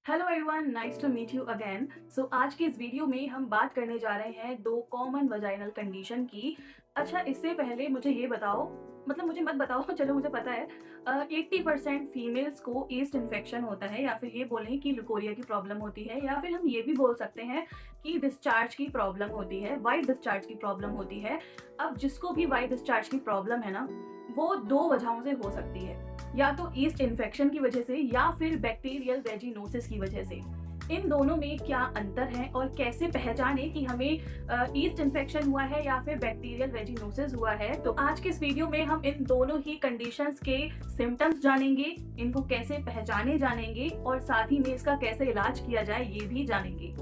Hello everyone, nice to meet you again. So आज की इस वीडियो में हम बात करने जा रहे हैं दो कॉमन वजाइनल कंडीशन की। अच्छा, इससे पहले मुझे ये बताओ, मतलब मुझे मत बताओ चलो मुझे पता है। 80% फीमेल्स को ईस्ट इन्फेक्शन होता है, या फिर ये बोलें कि लुकोरिया की प्रॉब्लम होती है, या फिर हम ये भी बोल सकते हैं कि डिस्चार्ज की प्रॉब्लम होती है, वाइट डिस्चार्ज की प्रॉब्लम होती है। अब जिसको भी वाइट डिस्चार्ज की प्रॉब्लम है ना, वो दो वजहों से हो सकती है, या तो ईस्ट इन्फेक्शन की वजह से या फिर बैक्टीरियल वेजिनोसिस की वजह से। इन दोनों में क्या अंतर है और कैसे पहचाने कि हमें ईस्ट इन्फेक्शन हुआ है या फिर बैक्टीरियल वेजिनोसिस हुआ है, तो आज के इस वीडियो में हम इन दोनों ही कंडीशंस के सिम्टम्स जानेंगे, इनको कैसे पहचाने जानेंगे और साथ ही में इसका कैसे इलाज किया जाए ये भी जानेंगे।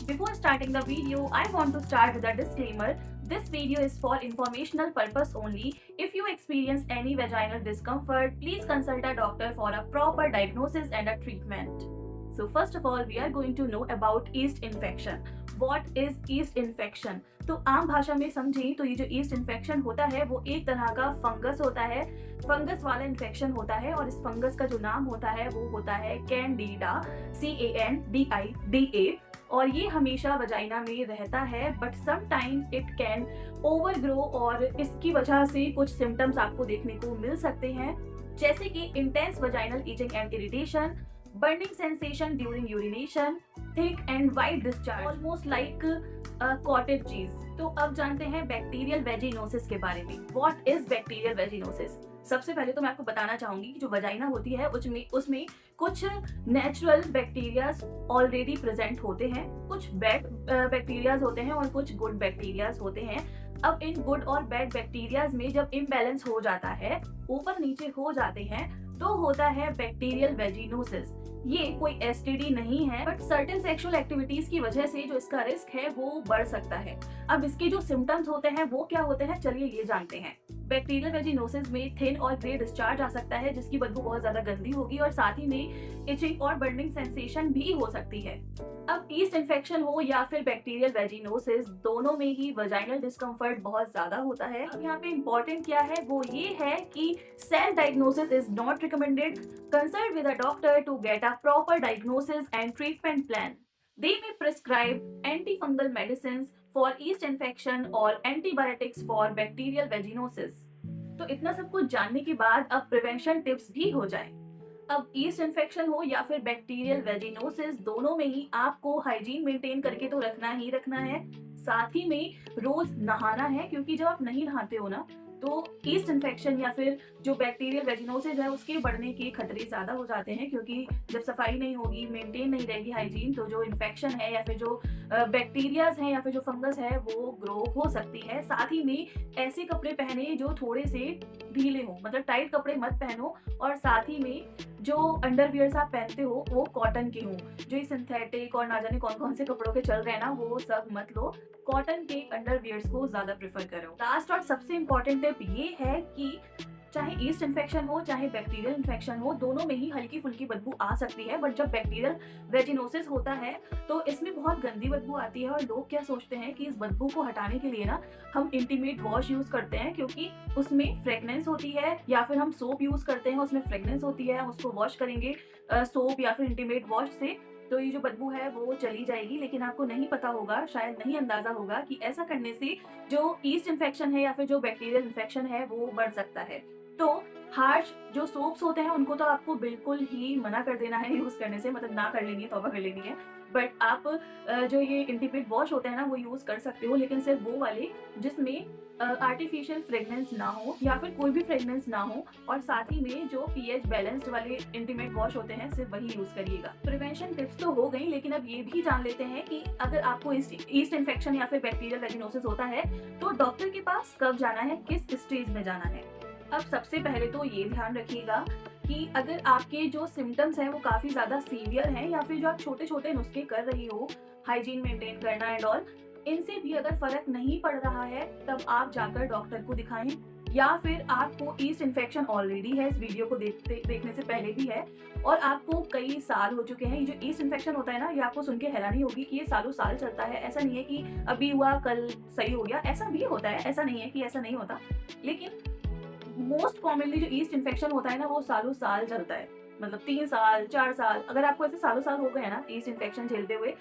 Before starting the video, I want to start with a disclaimer. This video is for informational purpose only. If you experience any vaginal discomfort, please consult a doctor for a proper diagnosis and a treatment. So first of all, we are going to know about yeast infection. What is yeast infection? तो आम भाषा में समझें तो ये जो east infection होता है वो एक तरह का फंगस होता है, फंगस वाला इन्फेक्शन होता है, और इस फंगस का जो नाम होता है वो होता है कैंडिडा, CANDIDA। और ये हमेशा वजाइना में रहता है, बट समटाइम्स इट कैन ओवरग्रो और इसकी वजह से कुछ सिम्टम्स आपको देखने को मिल सकते हैं, जैसे कि intense vaginal etching and irritation, burning sensation during urination, thick and white discharge almost like cottage cheese. तो अब जानते हैं बैक्टीरियल वेजिनोसिस के बारे में। What is bacterial vaginosis? सबसे पहले तो मैं आपको बताना चाहूंगी कि जो वजाइना होती है उसमें कुछ नेचुरल बैक्टीरियाज ऑलरेडी प्रेजेंट होते हैं, कुछ बैड बैक्टीरियाज होते हैं और कुछ गुड बैक्टीरियाज होते हैं। अब इन गुड और बैड बैक्टीरियाज में जब इम्बैलेंस हो जाता है, ऊपर नीचे हो जाते हैं, तो होता है बैक्टीरियल वेजिनोसिस। ये कोई एसटीडी नहीं है, बट सर्टेन सेक्सुअल एक्टिविटीज की वजह से जो इसका रिस्क है वो बढ़ सकता है। अब इसके जो सिम्टम्स होते हैं वो क्या होते हैं, चलिए ये जानते हैं। बैक्टीरियल वेजिनोसिस में थिन और ग्रे डिस्चार्ज आ सकता है, जिसकी बदबू बहुत ज्यादा गंदी होगी, और साथ ही में इचिंग और बर्निंग सेंसेशन भी हो सकती है। अब ईस्ट इन्फेक्शन हो या फिर बैक्टीरियल वेजिनोसिस, दोनों में ही वजाइनल डिस्कम्फर्ट बहुत ज्यादा होता है। अब यहाँ पे इम्पोर्टेंट क्या है वो ये है कि self diagnosis is not recommended. Consult with a doctor to get a proper diagnosis and treatment plan. They may prescribe antifungal medicines for yeast infection or antibiotics for bacterial vaginosis। तो इतना सब कुछ जानने के बाद अब प्रिवेंशन टिप्स भी हो जाए। अब ईस्ट इन्फेक्शन हो या फिर बैक्टीरियल वेजिनोसिस, दोनों में ही आपको हाइजीन मेंटेन करके तो रखना ही रखना है, साथ ही में रोज नहाना है, क्योंकि जब आप नहीं नहाते हो ना तो ईस्ट इन्फेक्शन या फिर जो बैक्टीरियल वेजिनोसिस है उसके बढ़ने के खतरे ज्यादा हो जाते हैं, क्योंकि जब सफाई नहीं होगी, मेंटेन नहीं रहेगी हाइजीन, तो जो इन्फेक्शन है या फिर जो बैक्टीरियाज हैं या फिर जो फंगस है वो ग्रो हो सकती है। साथ ही में ऐसे कपड़े पहने जो थोड़े से ढीले हो, मतलब टाइट कपड़े मत पहनो, और साथ ही में जो अंडरवियर्स आप पहनते हो वो कॉटन के हो। जो ये सिंथेटिक और ना जाने कौन कौन से कपड़ों के चल रहे हैं ना, वो सब मत लो, कॉटन के अंडरवियर्स को ज्यादा प्रेफर करो। लास्ट और सबसे इम्पोर्टेंट टिप ये है कि चाहे ईस्ट इन्फेक्शन हो चाहे बैक्टीरियल इन्फेक्शन हो, दोनों में ही हल्की फुल्की बदबू आ सकती है, बट जब बैक्टीरियल वेजिनोसिस होता है तो इसमें बहुत गंदी बदबू आती है, और लोग क्या सोचते हैं कि इस बदबू को हटाने के लिए ना हम इंटीमेट वॉश यूज करते हैं, क्योंकि उसमें फ्रेगनेंस होती है, या फिर हम सोप यूज करते हैं उसमें फ्रेगनेंस होती है, हम उसको वॉश करेंगे सोप या फिर इंटीमेट वॉश से, तो ये जो बदबू है वो चली जाएगी। लेकिन आपको नहीं पता होगा, शायद नहीं अंदाजा होगा कि ऐसा करने से जो ईस्ट इन्फेक्शन है या फिर जो बैक्टीरियल इन्फेक्शन है वो बढ़ सकता है। तो हार्श जो सोप्स होते हैं उनको तो आपको बिल्कुल ही मना कर देना है यूज करने से, मतलब ना कर लेनी है, तौबा कर लेनी है। बट आप जो ये इंटीमेट वॉश होते हैं ना वो यूज कर सकते हो, लेकिन सिर्फ वो वाले जिसमें आर्टिफिशियल फ्रेगनेंस ना हो या फिर कोई भी फ्रेगनेंस ना हो, और साथ ही में जो पीएच बैलेंस्ड वाले इंटीमेट वॉश होते हैं सिर्फ वही यूज करिएगा। प्रिवेंशन टिप्स तो हो गई, लेकिन अब ये भी जान लेते हैं कि अगर आपको ईस्ट इन्फेक्शन या फिर बैक्टीरियल वेजिनोसिस होता है तो डॉक्टर के पास कब जाना है, किस स्टेज में जाना है। अब सबसे पहले तो ये ध्यान रखिएगा कि अगर आपके जो सिम्टम्स हैं वो काफी ज्यादा सीवियर हैं, या फिर जो आप छोटे छोटे नुस्खे कर रही हो, हाइजीन मेंटेन करना एंड ऑल, इनसे भी अगर फर्क नहीं पड़ रहा है, तब आप जाकर डॉक्टर को दिखाएं। या फिर आपको ईस्ट इन्फेक्शन ऑलरेडी है, इस वीडियो को देखने से पहले भी है, और आपको कई साल हो चुके हैं। ये जो ईस्ट इन्फेक्शन होता है ना, ये आपको सुन के हैरानी होगी कि ये सालों साल चलता है। ऐसा नहीं है कि अभी हुआ कल सही हो गया, ऐसा भी होता है, ऐसा नहीं है कि ऐसा नहीं होता, लेकिन मोस्ट कॉमनली जो ईस्ट इन्फेक्शन होता है ना वो सालों साल चलता है। मतलब 3 साल, 4 साल, अगर आपको ऐसे सालों-साल हो गए हैं ना ईस्ट इन्फेक्शन झेलते हुए,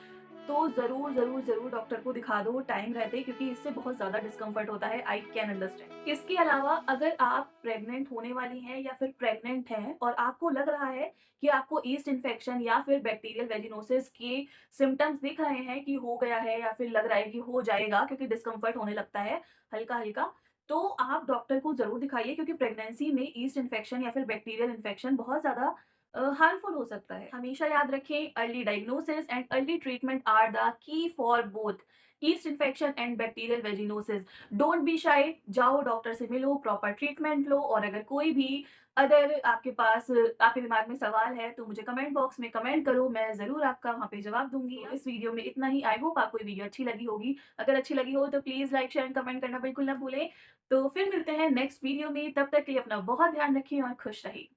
तो ज़रूर, ज़रूर, ज़रूर डॉक्टर को दिखा दो टाइम रहते, क्योंकि इससे बहुत ज़्यादा डिस्कम्फर्ट होता है, आई कैन अंडरस्टैंड। इसके अलावा अगर आप प्रेग्नेंट होने वाली हैं या फिर प्रेग्नेंट हैं और आपको लग रहा है कि आपको ईस्ट इन्फेक्शन या फिर बैक्टीरियल वेजिनोसिस के सिम्पटम्स दिख रहे हैं कि हो गया है या फिर लग रहा है कि हो जाएगा, क्योंकि डिस्कम्फर्ट होने लगता है हल्का-हल्का, तो आप डॉक्टर को ज़रूर दिखाइए, क्योंकि प्रेगनेंसी में ईस्ट इन्फेक्शन या फिर बैक्टीरियल इन्फेक्शन बहुत ज़्यादा हार्मफुल हो सकता है। हमेशा याद रखें, early diagnosis and early treatment are the key for both yeast infection and bacterial vaginosis. Don't be shy, जाओ डॉक्टर से मिलो, प्रॉपर ट्रीटमेंट लो, और अगर कोई भी अगर आपके पास आपके दिमाग में सवाल है तो मुझे कमेंट बॉक्स में कमेंट करो, मैं ज़रूर आपका वहाँ पे जवाब दूँगी। तो इस वीडियो में इतना ही, आई होप आपको ये वीडियो अच्छी लगी होगी। अगर अच्छी लगी हो तो please like, share and comment करना बिल्कुल ना भूलें। तो फिर मिलते हैं नेक्स्ट वीडियो में, तब तक के लिए अपना बहुत ध्यान रखिए और खुश रहिए।